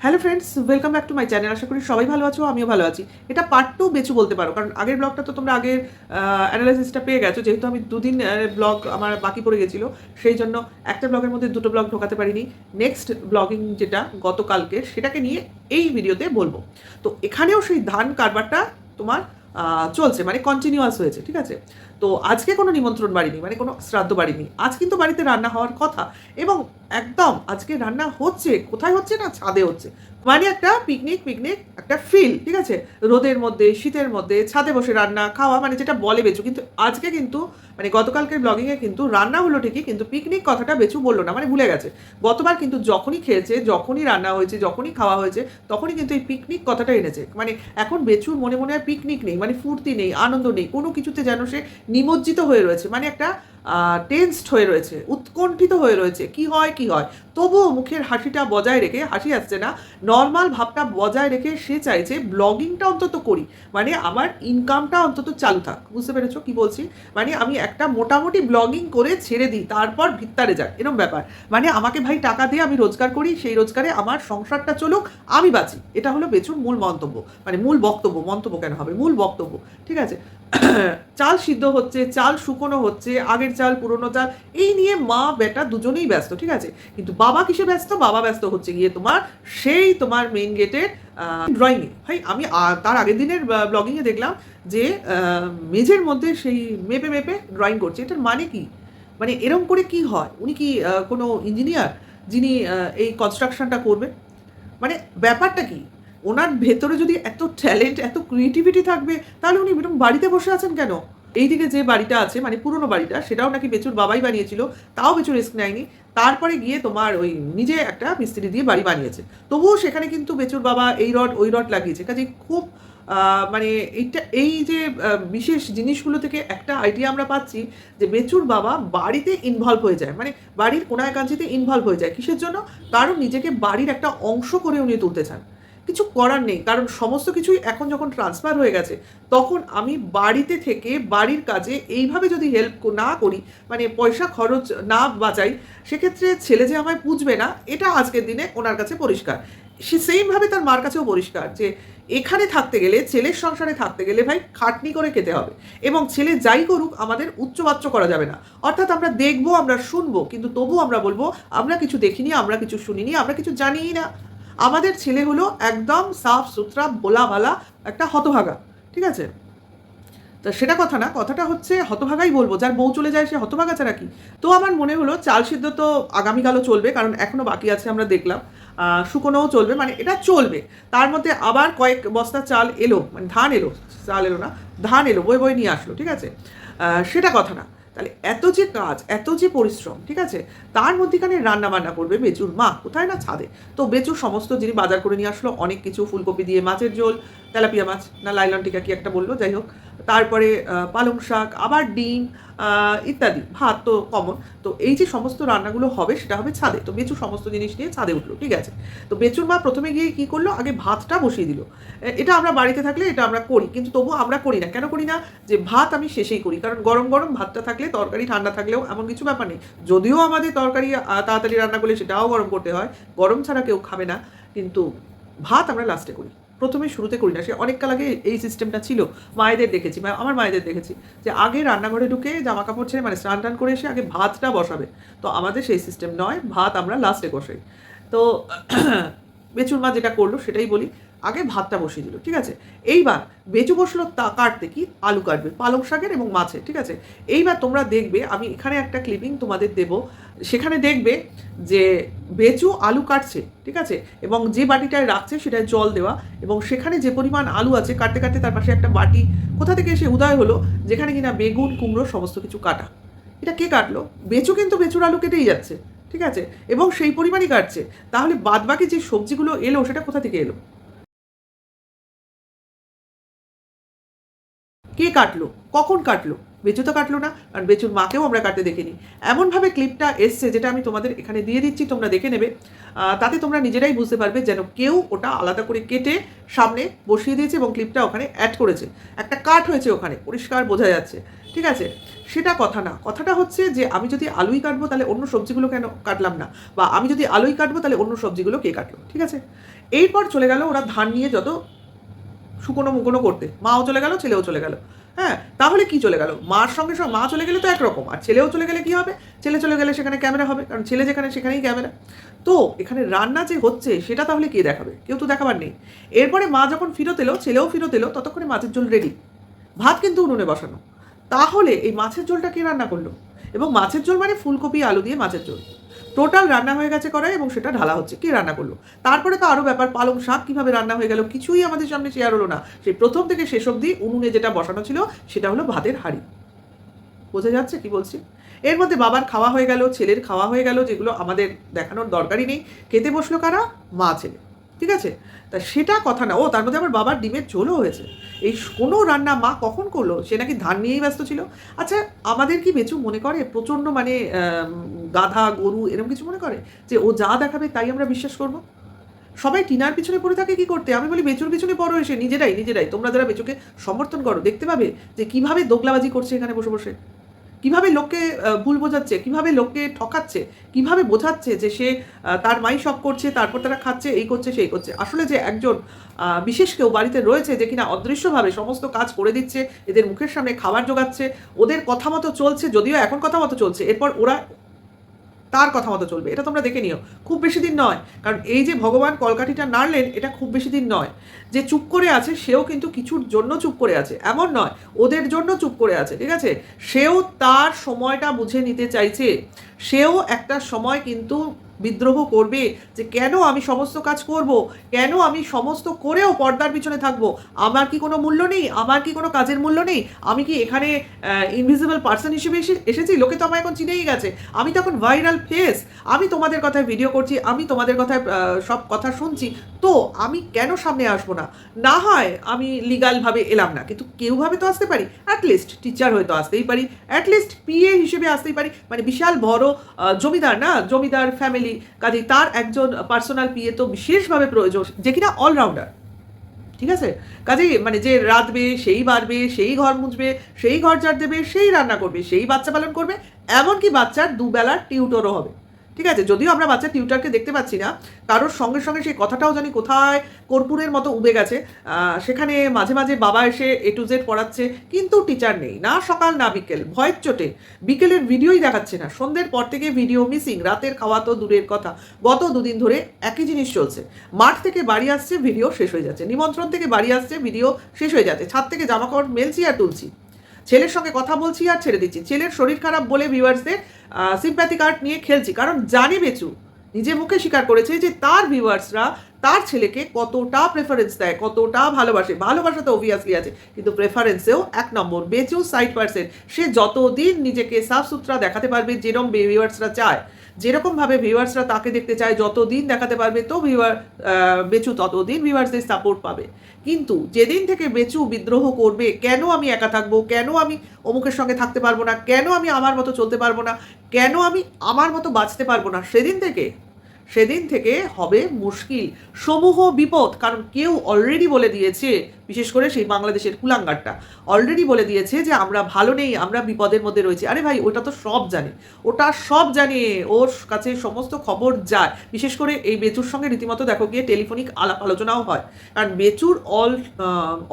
Hello friends, welcome back to my channel. আশা করি সবাই ভালো আছো, আমিও ভালো আছি। এটা পার্ট টু বেচু বলতে পারো, কারণ আগের ব্লগটা তো তোমরা আগের অ্যানালাইসিসটা পেয়ে গেছো। যেহেতু আমি দুদিন ব্লগ আমার বাকি পড়ে গেছিলো, সেই জন্য একটা ব্লগের মধ্যে দুটো ব্লগ ঢোকাতে পারিনি। নেক্সট ব্লগিং যেটা গতকালকে, সেটাকে নিয়ে এই ভিডিওতে বলবো। তো এখানেও সেই ধান কারবারটা তোমার চলছে, মানে কন্টিনিউয়াস হয়েছে, ঠিক আছে। তো আজকে কোনো নিমন্ত্রণ বাড়ি নেই, মানে কোনো শ্রাদ্ধ বাড়ি নেই। আজ কিন্তু বাড়িতে রান্না হওয়ার কথা, এবং একদম আজকে রান্না হচ্ছে। কোথায় হচ্ছে না, ছাদে হচ্ছে। মানে একটা পিকনিক পিকনিক একটা ফিল, ঠিক আছে। রোদের মধ্যে, শীতের মধ্যে ছাদে বসে রান্না খাওয়া, মানে যেটা বলে বেচু। কিন্তু আজকে কিন্তু মানে গতকালকের ব্লগিংয়ে কিন্তু রান্না হলো ঠিকই, কিন্তু পিকনিক কথাটা বেচু বললো না, মানে ভুলে গেছে। গতবার কিন্তু যখনই খেয়েছে, যখনই রান্না হয়েছে, যখনই খাওয়া হয়েছে, তখনই কিন্তু এই পিকনিক কথাটা এনেছে। মানে এখন বেচুর মনে মনে আর পিকনিক নেই, মানে ফুর্তি নেই, আনন্দ নেই, কোনো কিছুতে যেন সে নিমজ্জিত হয়ে রয়েছে। মানে একটা টেন্সড হয়ে রয়েছে, উৎকণ্ঠিত হয়ে রয়েছে, কি হয় কি হয়। তবুও মুখের হাসিটা বজায় রেখে, হাসি আসছে না, নর্মাল ভাবটা বজায় রেখে সে চাইছে ব্লগিংটা অন্তত করি, মানে আমার ইনকামটা অন্তত চালু থাক। বুঝতে পেরেছো কি বলছি? মানে আমি একটা মোটামুটি ব্লগিং করে ছেড়ে দিই, তারপর ভিত্তারে যাক, এরকম ব্যাপার। মানে আমাকে ভাই টাকা দিয়ে আমি রোজগার করি, সেই রোজগারে আমার সংসারটা চলুক, আমি বাঁচি। এটা হলো বেচুর মূল মন্তব্য, মানে মূল বক্তব্য। মন্তব্য কেন হবে, মূল বক্তব্য, ঠিক আছে। চাল সিদ্ধ হচ্ছে, চাল শুকনো হচ্ছে, আগের চাল পুরনো চাল, এই নিয়ে মা বেটা দুজনেই ব্যস্ত, ঠিক আছে। কিন্তু বাবা কিসে ব্যস্ত? বাবা ব্যস্ত হচ্ছে গিয়ে তোমার সেই তোমার মেইন গেটের ড্রয়িংয়ে। ভাই আমি তার আগের দিনের ব্লগিংয়ে দেখলাম যে মেঝের মধ্যে সেই মেপে মেপে ড্রয়িং করছে। এটার মানে কি? মানে এরম করে কি হয়? উনি কি কোনো ইঞ্জিনিয়ার যিনি এই কনস্ট্রাকশনটা করবে? মানে ব্যাপারটা কি? ওনার ভেতরে যদি এত ট্যালেন্ট, এত ক্রিয়েটিভিটি থাকবে, তাহলে উনি এরকম বাড়িতে বসে আছেন কেন? এইদিকে যে বাড়িটা আছে, মানে পুরনো বাড়িটা, সেটাও নাকি বেচুর বাবাই বানিয়েছিল, তাও বেচু রিস্ক নেয়নি। তারপরে গিয়ে তোমার ওই নিজে একটা মিস্ত্রি দিয়ে বাড়ি বানিয়েছে। তবুও সেখানে কিন্তু বেচুর বাবা এই রড ওই রড লাগিয়েছে। কাজে খুব মানে এইটা, এই যে বিশেষ জিনিসগুলো থেকে একটা আইডিয়া আমরা পাচ্ছি যে বেচুর বাবা বাড়িতে ইনভলভ হয়ে যায়, মানে বাড়ির কোনায় কাঞ্চিতে ইনভলভ হয়ে যায়। কিসের জন্য? কারণ নিজেকে বাড়ির একটা অংশ করে উনি তুলতে চান। কিছু করার নেই, কারণ সমস্ত কিছুই এখন যখন ট্রান্সফার হয়ে গেছে, তখন আমি বাড়িতে থেকে বাড়ির কাজে এইভাবে যদি হেল্প না করি, মানে পয়সা খরচ না বাঁচাই, সেক্ষেত্রে ছেলে যে আমায় বুঝবে না, এটা আজকের দিনে ওনার কাছে পরিষ্কার। সে সেইমভাবে তার মার কাছেও পরিষ্কার যে এখানে থাকতে গেলে, ছেলের সংসারে থাকতে গেলে ভাই খাটনি করে খেতে হবে, এবং ছেলে যাই করুক আমাদের উচ্চবাচ্য করা যাবে না। অর্থাৎ আমরা দেখবো, আমরা শুনবো, কিন্তু তবু আমরা বলবো আমরা কিছু দেখিনি, আমরা কিছু শুনিনি, আমরা কিছু জানিই না। আমাদের ছেলে হলো একদম সাফ সুতরা বোলাওয়ালা একটা হতভাগা, ঠিক আছে। তা সেটা কথা না, কথাটা হচ্ছে হতভাগাই বলবো, যার বউ চলে যায় সে হতভাগা ছাড়া কি। তো আমার মনে হলো চাল সিদ্ধ তো আগামীকালও চলবে, কারণ এখনও বাকি আছে, আমরা দেখলাম। শুকনোও চলবে, মানে এটা চলবে। তার মধ্যে আবার কয়েক বস্তা চাল এলো, মানে ধান এলো, চাল এলো না, ধান এলো, বয়ে বয়ে নিয়ে আসলো, ঠিক আছে। সেটা কথা না। তাহলে এত যে কাজ, এত যে পরিশ্রম, ঠিক আছে, তার মধ্যেখানে রান্না বান্না করবে বেচুর মা, কোথায় না ছাদে। তো বেচুর সমস্ত যিনি বাজার করে নিয়ে আসলো, অনেক কিছু, ফুলকপি দিয়ে মাছের ঝোল, তেলাপিয়া মাছ না লাইলন টিকা কি একটা বললো, যাই হোক। তারপরে পালং শাক, আবার ডিম, ইত্যাদি, ভাত তো কমন। তো এই যে সমস্ত রান্নাগুলো হবে, সেটা হবে ছাদে। তো বেচু সমস্ত জিনিস নিয়ে ছাদে উঠলো, ঠিক আছে। তো বেচুর মা প্রথমে গিয়ে কী করলো, আগে ভাতটা বসিয়ে দিল। এটা আমরা বাড়িতে থাকলে এটা আমরা করি, কিন্তু তবুও আমরা করি না। কেন করি না? যে ভাত আমি শেষেই করি, কারণ গরম গরম ভাতটা থাকলে, তরকারি ঠান্ডা থাকলেও এমন কিছু ব্যাপার নেই। যদিও আমাদের তরকারি তাড়াতাড়ি রান্না করলে সেটাও গরম করতে হয়, গরম ছাড়া কেউ খাবে না, কিন্তু ভাত আমরা লাস্টে করি, প্রথমে শুরুতে করি না। সে অনেক কাল আগে এই সিস্টেমটা ছিল, মায়েদের দেখেছি, আমার মায়েদের দেখেছি যে আগে রান্নাঘরে ঢুকে জামা কাপড় ছেড়ে, মানে স্নান টান করে এসে আগে ভাতটা বসাবে। তো আমাদের সেই সিস্টেম নয়, ভাত আমরা লাস্টে বসাই। তো বেচুর মা যেটা করলো সেটাই বলি, আগে ভাতটা বসিয়ে দিল, ঠিক আছে। এইবার বেচু বসলো তা কাটতে, কি আলু কাটবে পালং শাকের এবং মাছের, ঠিক আছে। এইবার তোমরা দেখবে, আমি এখানে একটা ক্লিপিং তোমাদের দেব, সেখানে দেখবে যে বেচু আলু কাটছে, ঠিক আছে, এবং যে বাটিটায় রাখছে সেটায় জল দেওয়া, এবং সেখানে যে পরিমাণ আলু আছে, কাটতে কাটতে তার পাশে একটা বাটি কোথা থেকে এসে উদয় হলো, যেখানে কিনা বেগুন কুমড়ো সমস্ত কিছু কাটা। এটা কে কাটলো? বেচু কিন্তু বেচুর আলু কেটেই যাচ্ছে, ঠিক আছে, এবং সেই পরিমাণই কাটছে। তাহলে বাদবাকি যে সবজিগুলো এলো, সেটা কোথা থেকে এলো? কে কাটলো? কখন কাটলো? বেচু তো কাটলো না, কারণ বেচুর মাকেও আমরা কাটতে দেখিনি। এমনভাবে ক্লিপটা এসছে, যেটা আমি তোমাদের এখানে দিয়ে দিচ্ছি, তোমরা দেখে নেবে। তাতে তোমরা নিজেরাই বুঝতে পারবে যেন কেউ ওটা আলাদা করে কেটে সামনে বসিয়ে দিয়েছে এবং ক্লিপটা ওখানে অ্যাড করেছে। একটা কাট হয়েছে ওখানে, পরিষ্কার বোঝা যাচ্ছে, ঠিক আছে। সেটা কথা না। কথাটা হচ্ছে যে আমি যদি আলুই কাটবো তাহলে অন্য সবজিগুলো কেন কাটলাম না? বা আমি যদি আলুই কাটবো তাহলে অন্য সবজিগুলো কে কাটলো? ঠিক আছে? এরপর চলে গেল ওরা ধান নিয়ে যত শুকনো-মুকোনো করতে। মাও চলে গেল, ছেলেও চলে গেল। হ্যাঁ? তাহলে কি চলে গেল? মার সঙ্গে মা চলে গেলে তো একরকম। আর ছেলেও চলে গেলে কি হবে? ছেলে চলে গেলে সেখানে ক্যামেরা হবে। কারণ ছেলে যেখানে সেখানেই ক্যামেরা। তো এখানে রান্না যে হচ্ছে সেটা তাহলে কে দেখাবে? কেউ তো দেখাবার নেই। এরপরে মা যখন ফেরত এলো, ছেলেও ফেরত এলো, ততক্ষণে মাছের ঝোল রেডি। ভাত কিন্তু উনুনে বসানো। তাহলে এই মাছের ঝোলটা কে রান্না করলো? এবং মাছের ঝোল মানে ফুলকপি, আলু দিয়ে মাছের ঝোল। টোটাল রান্না হয়ে গেছে কড়াই এবং সেটা ঢালা হচ্ছে। কে রান্না করলো? তারপরে তো আরও ব্যাপার, পালং শাক কীভাবে রান্না হয়ে গেল কিছুই আমাদের সামনে শেয়ার হলো না। সেই প্রথম থেকে শেষ অবধি উনুনে যেটা বসানো ছিল সেটা হলো ভাতের হাঁড়ি। বোঝা যাচ্ছে কি বলছি? এর মধ্যে বাবার খাওয়া হয়ে গেল, ছেলের খাওয়া হয়ে গেল, যেগুলো আমাদের দেখানোর দরকারই নেই। খেতে বসলো কারা? মা ছেলে। ঠিক আছে? তা সেটা কথা না। ও তার মধ্যে আবার বাবার ডিমের ঝোলও হয়েছে। এই কোনো রান্না মা কখন করলো? সে নাকি ধান নিয়েই ব্যস্ত ছিল। আচ্ছা, আমাদের কি বেচু মনে করে প্রচণ্ড মানে গাধা, গরু এরকম কিছু মনে করে? যে ও যা দেখাবে তাই আমরা বিশ্বাস করব? সবাই টিনার পিছনে পড়ে থাকে কি করতে? আমি বলি বেচুর পিছনে পড়ো এসে নিজেরাই। তোমরা যারা বেচুকে সমর্থন করো দেখতে পাবে যে কিভাবে দোগলাবাজি করছে এখানে বসে, বসে। কিভাবে লোককে ভুল বোঝাচ্ছে, কিভাবে লোককে ঠকাচ্ছে, কিভাবে বোঝাচ্ছে যে সে তার মাই সব করছে, তারপর তারা খাচ্ছে, এই করছে, সেই করছে। আসলে যে একজন বিশেষ কেউ বাড়িতে রয়েছে যে কিনা অদৃশ্যভাবে সমস্ত কাজ করে দিচ্ছে, এদের মুখের সামনে খাবার জোগাচ্ছে, ওদের কথা মতো চলছে, যদিও এখন কথা মতো চলছে, এরপর ওরা তার কথা মতো চলবে। এটা তোমরা দেখে নিও। খুব বেশি দিন নয়। কারণ এই যে ভগবান কলকাঠিটা নাড়লেন এটা খুব বেশি দিন নয়। যে চুপ করে আছে সেও কিন্তু কিছুর জন্য চুপ করে আছে। এমন নয়, ওদের জন্য চুপ করে আছে। ঠিক আছে? সেও তার সময়টা বুঝে নিতে চাইছে। সেও একটা সময় কিন্তু বিদ্রোহ করবে যে কেন আমি সমস্ত কাজ করব? কেন আমি সমস্ত করেও পর্দার পিছনে থাকব? আমার কি কোনো মূল্য নেই? আমার কি কোনো কাজের মূল্য নেই? আমি কি এখানে ইনভিজিবল পারসন হিসেবে এসেছি? লোকে তো আমায় এখন চিনেই গেছে। আমি তো এখন ভাইরাল ফেস। আমি তোমাদের কথায় ভিডিও করছি, আমি তোমাদের কথায় সব কথা শুনছি। তো আমি কেন সামনে আসবো না? না হয় আমি লিগালভাবে এলাম না, কিন্তু কেউভাবে তো আসতে পারি। অ্যাটলিস্ট টিচার হয়তো আসতেই পারি, অ্যাটলিস্ট পিএ হিসেবে আসতেই পারি। মানে বিশাল বড় জমিদার না, জমিদার ফ্যামিলি, কাজেই তার একজন পার্সোনাল পিএ তো বিশেষভাবে প্রয়োজন, যে কিনা অলরাউন্ডার। ঠিক আছে? কাজেই মানে যে রাঁধবে, সেই বাড়বে, সেই ঘর মুছবে, সেই ঘর ঝাড় দেবে, সেই রান্না করবে, সেই বাচ্চা পালন করবে, এমনকি বাচ্চার দুবেলার টিউটরও হবে। ঠিক আছে? যদিও আমরা বাচ্চার টিউটারকে দেখতে পাচ্ছি না, কারোর সঙ্গে সঙ্গে সেই কথাটাও জানি কোথায় কর্পূরের মতো উবে গেছে। সেখানে মাঝে মাঝে বাবা এসে A to Z পড়াচ্ছে, কিন্তু টিচার নেই, না সকাল না বিকেল, ভয়ের চোটে বিকেলের ভিডিওই দেখাচ্ছে না। সন্ধ্যের পর থেকে ভিডিও মিসিং, রাতের খাওয়া তো দূরের কথা। গত দুদিন ধরে একই জিনিস চলছে। মাঠ থেকে বাড়ি আসছে, ভিডিও শেষ হয়ে যাচ্ছে। নিমন্ত্রণ থেকে বাড়ি আসছে, ভিডিও শেষ হয়ে যাচ্ছে। ছাদ থেকে জামা কাপড় মেলছি আর তুলছি, ছেলের সঙ্গে কথা বলছি আর ছেড়ে দিচ্ছি, ছেলের শরীর খারাপ বলে ভিউয়ার্সদের সিম্প্যাথি কার্ড নিয়ে খেলছি। কারণ জানি বেচু নিজে মুখে স্বীকার করেছে যে তার ভিউয়ার্সরা তার ছেলেকে কতটা প্রেফারেন্স দেয়, কতটা ভালোবাসে। ভালোবাসা তো অবভিয়াসলি আছে, কিন্তু প্রেফারেন্সেও এক নম্বর। Bechu side percent. সে যতদিন নিজেকে সাফ সুতরা দেখাতে পারবে, যেরকম ভিউয়ার্সরা চায়, যেরকমভাবে ভিউয়ার্সরা তাকে দেখতে চায়, যতদিন দেখাতে পারবে তো বেচু ততদিন ভিউয়ার্সদের সাপোর্ট পাবে। কিন্তু যেদিন থেকে বেচু বিদ্রোহ করবে, কেন আমি একা থাকবো, কেন আমি অমুকের সঙ্গে থাকতে পারবো না, কেন আমি আমার মতো চলতে পারবো না, কেন আমি আমার মতো বাঁচতে পারবো না, সেদিন থেকে হবে মুশকিল, সমূহ বিপদ। কারণ কেউ অলরেডি বলে দিয়েছে, বিশেষ করে সেই বাংলাদেশের কুলাঙ্গারটা অলরেডি বলে দিয়েছে যে আমরা ভালো নেই, আমরা বিপদের মধ্যে রয়েছি। আরে ভাই, ওটা তো সব জানে, ওটা সব জানে, ওর কাছে সমস্ত খবর যায়। বিশেষ করে এই বেচুর সঙ্গে রীতিমতো দেখো গিয়ে টেলিফোনিক আলাপ আলোচনাও হয়। কারণ বেচুর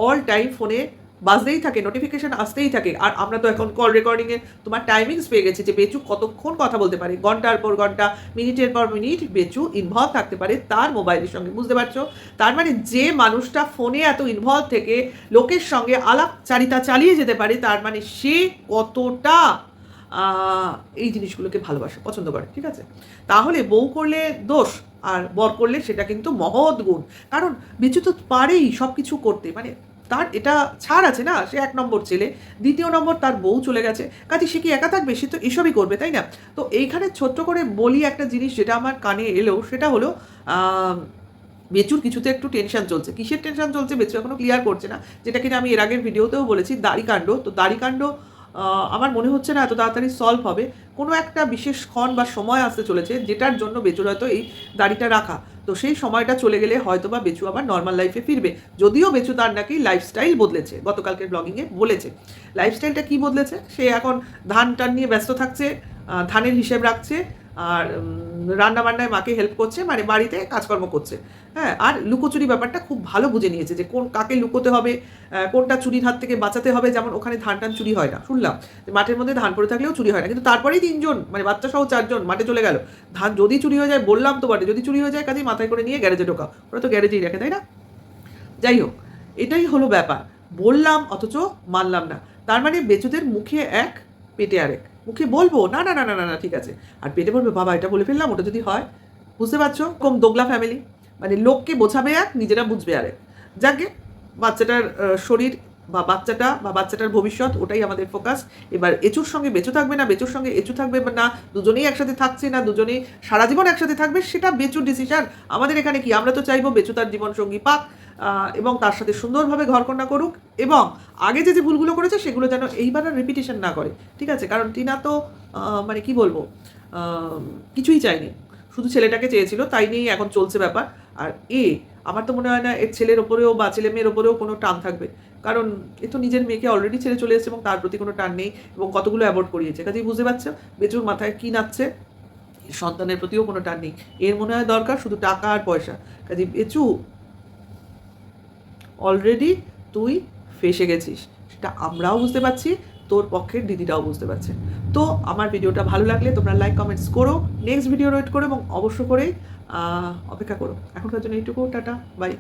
অল টাইম ফোনে বাজতেই থাকে, নোটিফিকেশন আসতেই থাকে। আর আমরা তো এখন কল রেকর্ডিংয়ে তোমার টাইমিংস পেয়ে গেছি যে বেচু কতক্ষণ কথা বলতে পারে, ঘন্টার পর ঘন্টা, মিনিটের পর মিনিট বেচু ইনভলভ থাকতে পারে তার মোবাইলের সঙ্গে। বুঝতে পারছো? তার মানে যে মানুষটা ফোনে এত ইনভলভ থেকে লোকের সঙ্গে আলাপচারিতা চালিয়ে যেতে পারে, তার মানে সে কতটা এই জিনিসগুলোকে ভালোবাসে, পছন্দ করে। ঠিক আছে? তাহলে বউ করলে দোষ আর বর করলে সেটা কিন্তু মহৎ গুণ। কারণ বেচু তো পারেই সব কিছু করতে, মানে তার এটা ছাড় আছে না, সে 1 নম্বর ছেলে, 2য় নম্বর তার বউ চলে গেছে, কাজে সে কি একা থাকবে? সে তো এসবই করবে, তাই না? তো এইখানে ছোট্ট করে বলি একটা জিনিস যেটা আমার কানে এলো, সেটা হলো বেচুর কিছুতে একটু টেনশন চলছে। কিসের টেনশন চলছে বেচু এখনো ক্লিয়ার করছে না, যেটা কিনা আমি এর আগের ভিডিওতেও বলেছি, দাড়িকাণ্ড। তো দাড়িকাণ্ড আমার মনে হচ্ছে না এত তাড়াতাড়ি সলভ হবে। কোনো একটা বিশেষ ক্ষণ বা সময় আসতে চলেছে যেটার জন্য বেচুর হয়তো এই দাড়িটা রাখা। তো সেই সময়টা চলে গেলে হয়তো বা বেচু আবার নর্মাল লাইফে ফিরবে। যদিও বেচু তার নাকি লাইফস্টাইল বদলেছে, গতকালকের ব্লগিংয়ে বলেছে। লাইফস্টাইলটা কী বদলেছে? সে এখন ধান টান নিয়ে ব্যস্ত থাকছে, ধানের হিসেব রাখছে, আর রান্নাবান্নায় মাকে হেল্প করছে, মানে বাড়িতে কাজকর্ম করছে। হ্যাঁ, আর লুকোচুরি ব্যাপারটা খুব ভালো বুঝে নিয়েছে যে কোন কাকে লুকোতে হবে, কোনটা চুরির হাত থেকে বাঁচাতে হবে। যেমন ওখানে ধান টান চুরি হয় না, শুনলাম মাঠের মধ্যে ধান পড়ে থাকলেও চুরি হয় না, কিন্তু তারপরেই 3 জন মানে বাচ্চা সহ 4 জন মাঠে চলে গেল। ধান যদি চুরি হয়ে যায়, বললাম তো বটে, যদি চুরি হয়ে যায় কাজেই মাথায় করে নিয়ে গ্যারেজে ঢোকাও, ওরা তো গ্যারেজেই রাখে, তাই না? যাই হোক, এটাই হলো ব্যাপার। বললাম অথচ মানলাম না। তার মানে বেচুদের মুখে এক, পেটে আরেক। মুখে বলবো না না না না না না ঠিক আছে, আর পেটে বলবে বাবা এটা বলে ফেললাম, ওটা যদি হয়। বুঝতে পারছো? কম দোগলা ফ্যামিলি, মানে লোককে বোঝাবে এক, নিজেরা বুঝবে আরেক। যাকে বাচ্চাটার শরীর বা বাচ্চাটার ভবিষ্যৎ, ওটাই আমাদের ফোকাস। এবার এচুর সঙ্গে বেচু থাকবে না, বেচুর সঙ্গে এচু থাকবে বা না, দুজনেই একসাথে থাকছে না, দুজনেই সারা জীবন একসাথে থাকবে, সেটা বেচুর ডিসিশন। আমাদের এখানে কি, আমরা তো চাইবো বেচু তার জীবনসঙ্গী পাক, এবং তার সাথে সুন্দরভাবে ঘরকন্যা করুক, এবং আগে যে ভুলগুলো করেছে সেগুলো যেন এইবার আর রিপিটেশন না করে। ঠিক আছে? কারণ টিনা তো মানে কি বলবো, কিছুই চায়নি, শুধু ছেলেটাকে চেয়েছিল, তাই নিয়েই এখন চলছে ব্যাপার। আর আমার তো মনে হয় না এর ছেলের ওপরেও বা ছেলে মেয়ের ওপরেও কোনো টান থাকবে, কারণ এ তো নিজের মেয়েকে অলরেডি ছেড়ে চলে এসেছে এবং তার প্রতি কোনো টান নেই, এবং কতগুলো অ্যাভয়েড করিয়েছে। কাজেই বুঝতে পারছো বেচুর মাথায় কী নাচছে, সন্তানের প্রতিও কোনো টান নেই। এর মনে হয় দরকার শুধু টাকা আর পয়সা। কাজেই বেচু, অলরেডি তুই ফেঁসে গেছিস, সেটা আমরাও বুঝতে পারছি, তোর পক্ষের দিদিরাও বুঝতে পারছে। তো আমার ভিডিওটা ভালো লাগলে তোমরা লাইক কমেন্টস করো, নেক্সট ভিডিও ওয়েট করো, এবং অবশ্য করেই অপেক্ষা করো। এখনকার জন্য এইটুকু, টাটা, বাই।